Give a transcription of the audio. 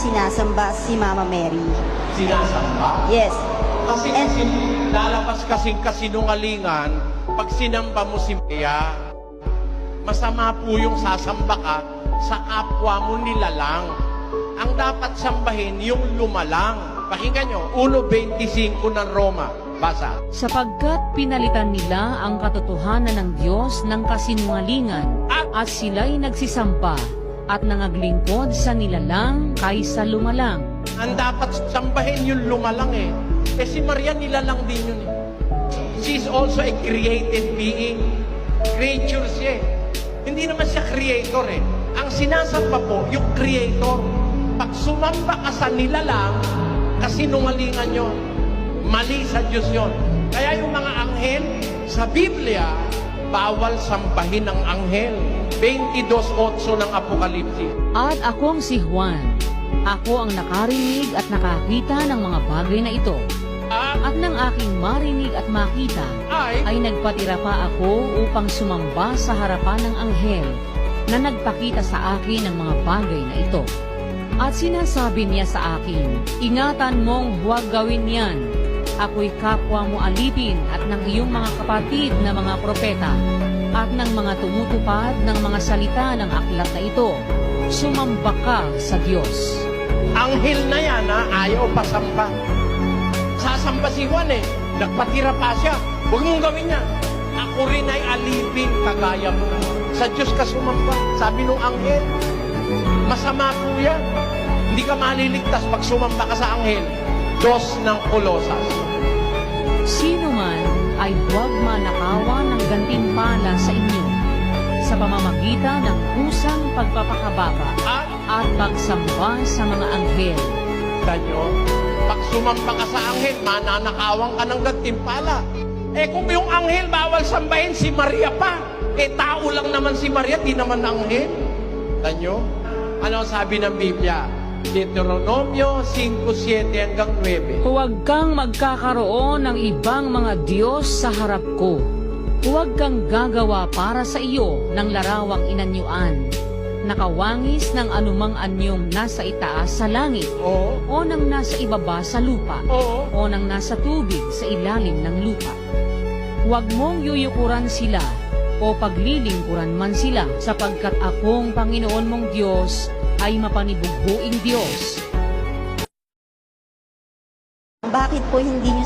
sinasamba si Mama Mary. Sinasamba? Yes. Kasi lalabas kasing kasinungalingan pag sinamba mo si Maria. Masama po yung sasamba ka sa kapwa mo nilalang. Ang dapat sambahin yung lumalang. Pakinggan nyo, 1.25 ng Roma. Basa. Sapagkat pinalitan nila ang katotohanan ng Diyos ng kasinungalingan at sila'y nagsisampa at nangaglingkod sa nilalang kaysa lumalang. Ang dapat sambahin yung lumalang eh. Eh si Maria nilalang din yun eh. She's also a created being. Creature siya eh. Hindi naman siya creator eh. Ang sinasamba po, yung creator. Pag sumamba ka sa nilalang, kasinungalingan nyo. Mali sa Diyos yun. Kaya yung mga anghel, sa Biblia, bawal sambahin ng anghel. 22:8 ng Apokalipsis. At akong si Juan, ako ang nakarinig at nakakita ng mga bagay na ito. At ng aking marinig at makita, ay nagpatira pa ako upang sumamba sa harapan ng anghel na nagpakita sa akin ng mga bagay na ito. At sinasabi niya sa akin, ingatan mong huwag gawin yan. Ako'y kapwa mo alipin at ng iyong mga kapatid na mga propeta at ng mga tumutupad ng mga salita ng aklat na ito. Sumamba ka sa Diyos. Anghel na yan ha, ayaw pasamba. Sasamba si Juan eh, nagpatira pa siya. Huwag mong gawin yan. Ako rin ay alipin kagaya mo. Sa Diyos ka sumamba. Sabi nung anghel, masama po yan. Hindi ka maliligtas pag sumamba ka sa anghel. Diyos ng Kolosas. Sino man ay huwag manakawan ng gantimpala sa inyo sa pamamagitan ng kusang pagpapakababa at pagsamba sa mga anghel. Tanyo, pag sumamba ka sa anghel, mananakawan ka ng gantimpala. Eh kung yung anghel bawal sambahin, si Maria pa. Eh tao lang naman si Maria, di naman anghel. Tanyo, ano sabi ng Biblia? Deuteronomio 5:7 hanggang 9. Huwag kang magkakaroon ng ibang mga Diyos sa harap ko. Huwag kang gagawa para sa iyo ng larawang inanyuan, nakawangis ng anumang anyong nasa itaas sa langit, Oo. o ng nasa ibaba sa lupa, Oo. o ng nasa tubig sa ilalim ng lupa. Huwag mong yuyukuran sila, o paglilingkuran man sila, sapagkat akong Panginoon mong Diyos ay mapanibughuing Diyos. Bakit po hindi niyo